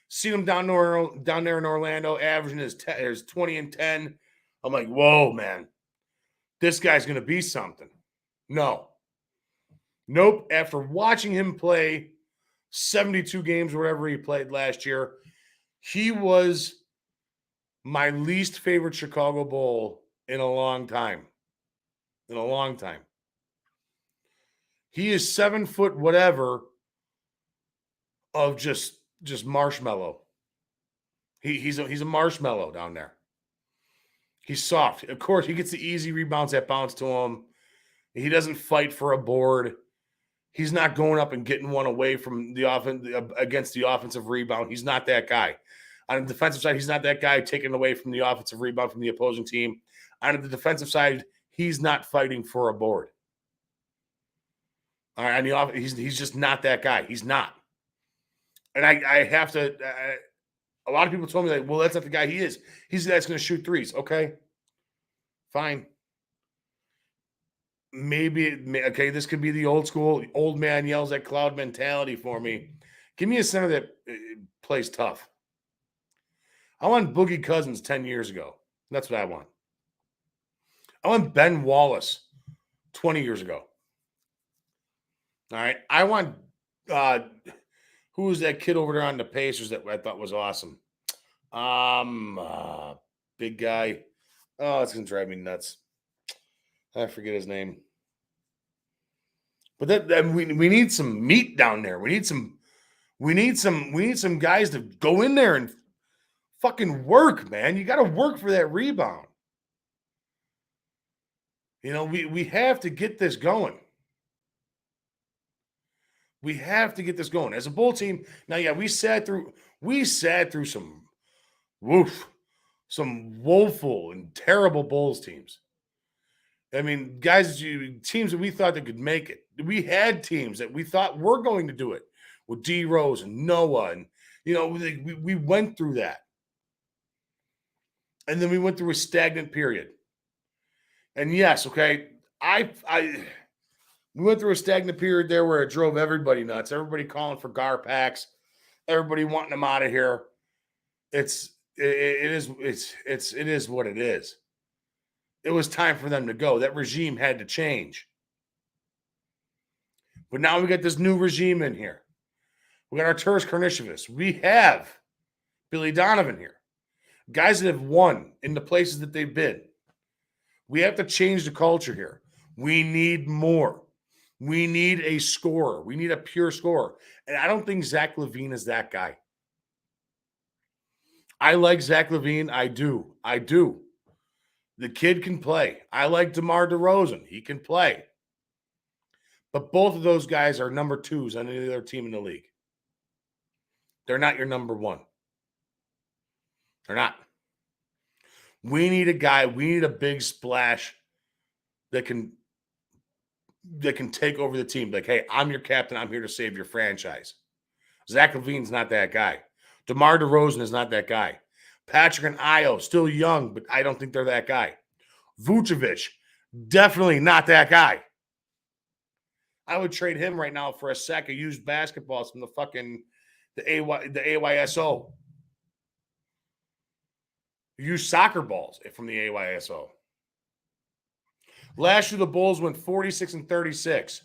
Seen him down there in Orlando, averaging his 20 and 10. I'm like, whoa, man. This guy's going to be something. No. Nope. After watching him play 72 games, whatever he played last year, he was my least favorite Chicago Bull in a long time. In a long time. He is 7 foot whatever of just marshmallow. He's a marshmallow down there. He's soft. Of course, he gets the easy rebounds that bounce to him. He doesn't fight for a board. He's not going up and getting one away from the offense against the offensive rebound. He's not that guy. On the defensive side, he's not that guy taking away from the offensive rebound from the opposing team. On the defensive side, he's not fighting for a board. All right, on the offense, he's just not that guy. He's not. And I have to. A lot of people told me like, well, that's not the guy he is. He's the guy that's going to shoot threes. Okay, fine. Maybe okay. This could be the old school, old man yells at cloud mentality for me. Give me a center that plays tough. I want Boogie Cousins 10 years ago. That's what I want. I want Ben Wallace 20 years ago. All right. I want who was that kid over there on the Pacers that I thought was awesome? Big guy. Oh, it's gonna drive me nuts. I forget his name. But that we need some meat down there. We need some guys to go in there and fucking work, man. You got to work for that rebound. You know, we have to get this going. We have to get this going. As a Bull team, now, yeah, we sat through some woeful and terrible Bulls teams. I mean, guys, teams that we thought that could make it. We had teams that we thought were going to do it with D Rose and Noah, and you know, we went through that, and then we went through a stagnant period. And yes, okay, we went through a stagnant period there where it drove everybody nuts. Everybody calling for Gar packs, everybody wanting them out of here. It is what it is. It was time for them to go. That regime had to change. But now we got this new regime in here. We got Arturas Karnisovas. We have Billy Donovan here. Guys that have won in the places that they've been. We have to change the culture here. We need more. We need a scorer. We need a pure scorer. And I don't think Zach Levine is that guy. I like Zach Levine. I do. The kid can play. I like DeMar DeRozan. He can play. But both of those guys are number twos on any other team in the league. They're not your number one. They're not. We need a guy. We need a big splash that can take over the team. Like, hey, I'm your captain. I'm here to save your franchise. Zach Levine's not that guy. DeMar DeRozan is not that guy. Patrick and Io, still young, but I don't think they're that guy. Vucevic, definitely not that guy. I would trade him right now for a sack of used basketballs from the AYSO. Used soccer balls from the AYSO. Last year, the Bulls went 46-36.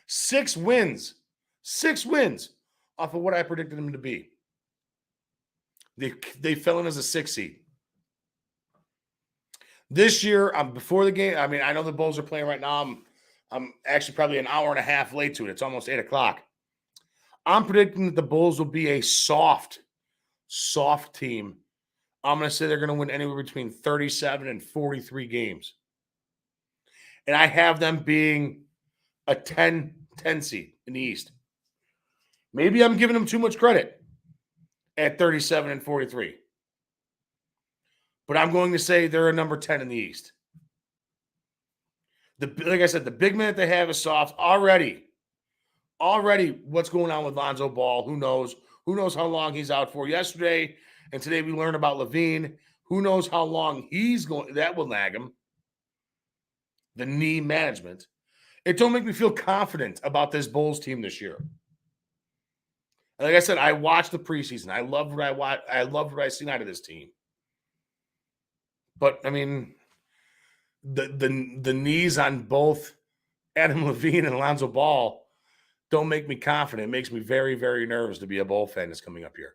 6 wins. 6 wins off of what I predicted them to be. They fell in as a 6 seed. This year, before the game, I mean, I know the Bulls are playing right now. I'm actually probably an hour and a half late to it. It's almost 8 o'clock. I'm predicting that the Bulls will be a soft team. I'm going to say they're going to win anywhere between 37 and 43 games. And I have them being a 10 seed in the East. Maybe I'm giving them too much credit at 37 and 43. But I'm going to say they're a number 10 in the East. Like I said, the big man that they have is soft. Already, what's going on with Lonzo Ball? Who knows? Who knows how long he's out for? Yesterday and today we learned about Levine. Who knows how long he's going? That will nag him. The knee management. It don't make me feel confident about this Bulls team this year. And like I said, I watched the preseason. I loved what I loved what I seen out of this team. But I mean, the knees on both Adam Levine and Lonzo Ball don't make me confident. It makes me very, very nervous to be a Bull fan that's coming up here.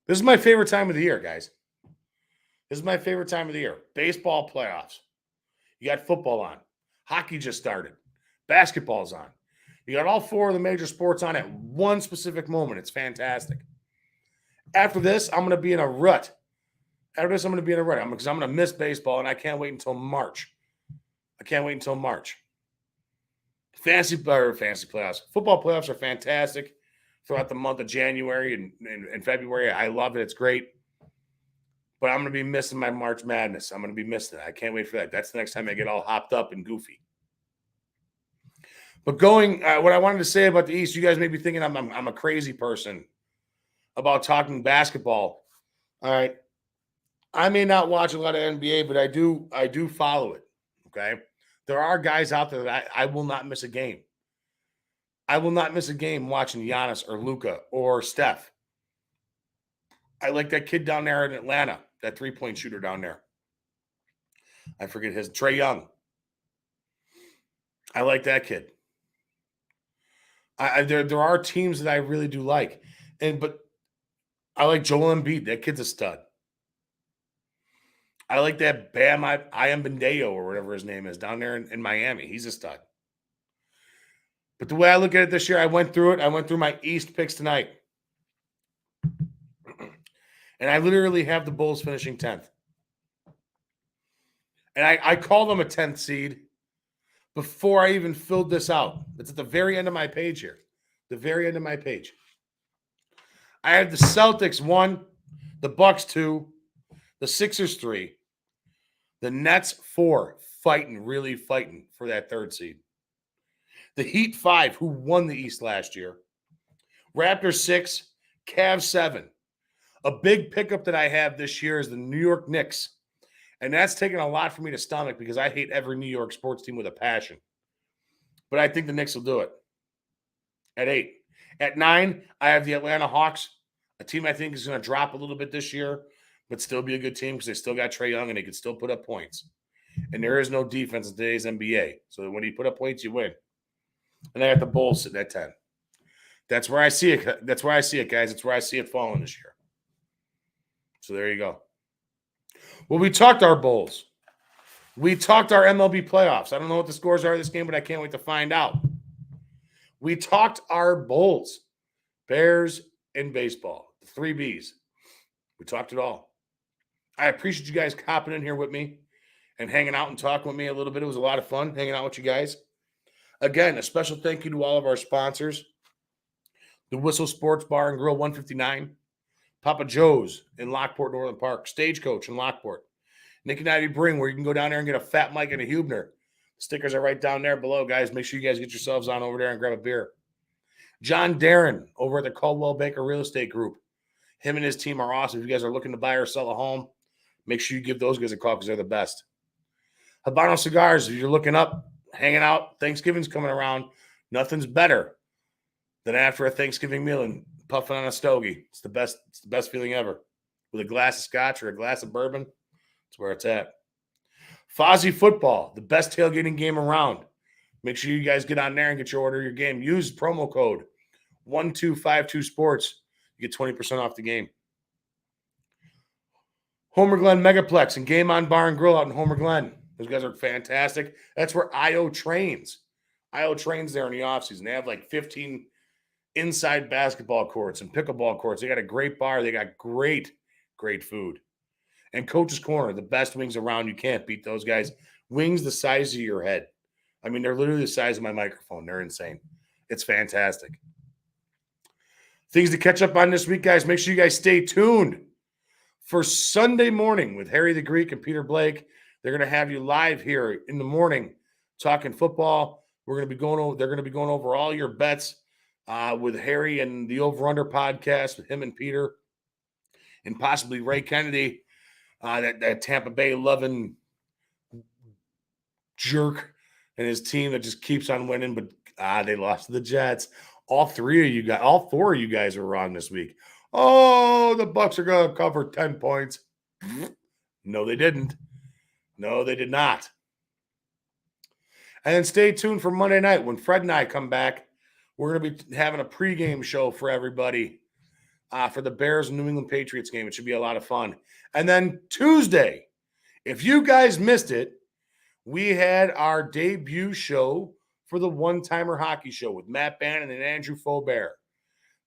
This is my favorite time of the year, guys. This is my favorite time of the year. Baseball playoffs. You got football on. Hockey just started. Basketball's on. You got all 4 of the major sports on at one specific moment. It's fantastic. After this, I'm going to be in a rut. Because I'm going to miss baseball, and I can't wait until March. Fantasy playoffs. Football playoffs are fantastic throughout the month of January and February. I love it. It's great. But I'm going to be missing my March Madness. I'm going to be missing it. I can't wait for that. That's the next time I get all hopped up and goofy. But what I wanted to say about the East, you guys may be thinking I'm a crazy person about talking basketball. All right. I may not watch a lot of NBA, but I do follow it. Okay. There are guys out there that I will not miss a game. I will not miss a game watching Giannis or Luka or Steph. I like that kid down there in Atlanta, that three-point shooter down there. I forget his Trae Young. I like that kid. There are teams that I really do like, but I like Joel Embiid. That kid's a stud. I like that Bam Adebayo or whatever his name is down there in Miami. He's a stud. But the way I look at it this year, I went through it. I went through my East picks tonight. And I literally have the Bulls finishing 10th. And I call them a 10th seed before I even filled this out. It's at the very end of my page here. The very end of my page. I have the Celtics 1, the Bucks 2, the Sixers 3, the Nets 4, really fighting for that 3rd seed. The Heat 5, who won the East last year. Raptors 6, Cavs 7. A big pickup that I have this year is the New York Knicks. And that's taken a lot for me to stomach because I hate every New York sports team with a passion. But I think the Knicks will do it. At 8. At 9, I have the Atlanta Hawks, a team I think is going to drop a little bit this year, but still be a good team because they still got Trae Young and they can still put up points. And there is no defense in today's NBA. So when you put up points, you win. And I got the Bulls sitting at 10. That's where I see it. That's where I see it, guys. It's where I see it falling this year. So there you go. Well, we talked our Bulls. We talked our MLB playoffs. I don't know what the scores are of this game, but I can't wait to find out. We talked our Bulls, Bears, and baseball. The 3 Bs. We talked it all. I appreciate you guys hopping in here with me and hanging out and talking with me a little bit. It was a lot of fun hanging out with you guys. Again, a special thank you to all of our sponsors. The Whistle Sports Bar and Grill 159. Papa Joe's in Lockport, Northern Park. Stagecoach in Lockport. Nick and Ivy Bring, where you can go down there and get a Fat Mike and a Hubner. Stickers are right down there below, guys. Make sure you guys get yourselves on over there and grab a beer. John Darren over at the Coldwell Banker Real Estate Group. Him and his team are awesome. If you guys are looking to buy or sell a home, make sure you give those guys a call because they're the best. Habano Cigars, if you're looking up, hanging out, Thanksgiving's coming around. Nothing's better than after a Thanksgiving meal and puffing on a stogie. It's the best feeling ever. With a glass of scotch or a glass of bourbon, that's where it's at. Fozzie Football, the best tailgating game around. Make sure you guys get on there and get your game. Use promo code 1252sports. You get 20% off the game. Homer Glen Megaplex and Game On Bar and Grill out in Homer Glen. Those guys are fantastic. That's where IO trains. IO trains there in the offseason. They have like 15 inside basketball courts and pickleball courts. They got a great bar. They got great food. And Coach's Corner, the best wings around. You can't beat those guys. Wings the size of your head. I mean, they're literally the size of my microphone. They're insane. It's fantastic. Things to catch up on this week, guys. Make sure you guys stay tuned for Sunday morning with Harry the Greek and Peter Blake. They're going to have you live here in the morning talking football. They're going to be going over all your bets with Harry and the Over Under podcast with him and Peter and possibly Ray Kennedy, that Tampa Bay loving jerk and his team that just keeps on winning, but they lost to the Jets. All four of you guys are wrong this week. Oh, the Bucs are going to cover 10 points. No, they didn't. No, they did not. And then stay tuned for Monday night when Fred and I come back. We're going to be having a pregame show for everybody for the Bears and New England Patriots game. It should be a lot of fun. And then Tuesday, if you guys missed it, we had our debut show for the One-Timer Hockey Show with Matt Bannon and Andrew Faubert.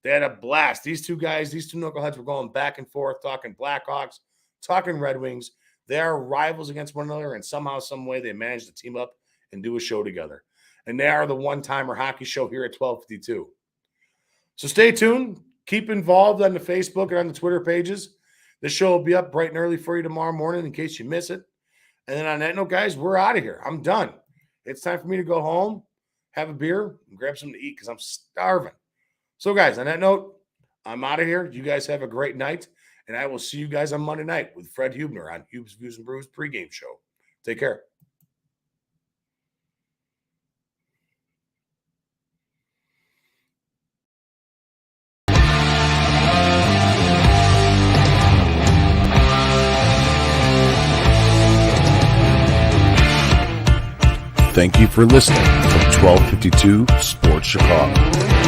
They had a blast. These two guys, these two knuckleheads were going back and forth, talking Blackhawks, talking Red Wings. They are rivals against one another, and somehow, some way, they managed to team up and do a show together. and they are the one-timer hockey show here at 1252. So stay tuned. Keep involved on the Facebook and on the Twitter pages. This show will be up bright and early for you tomorrow morning in case you miss it. And then on that note, guys, we're out of here. I'm done. It's time for me to go home, have a beer, and grab something to eat because I'm starving. So, guys, on that note, I'm out of here. You guys have a great night, and I will see you guys on Monday night with Fred Hubner on Hube's Views and Brews pregame show. Take care. Thank you for listening to 1252 Sports Chicago.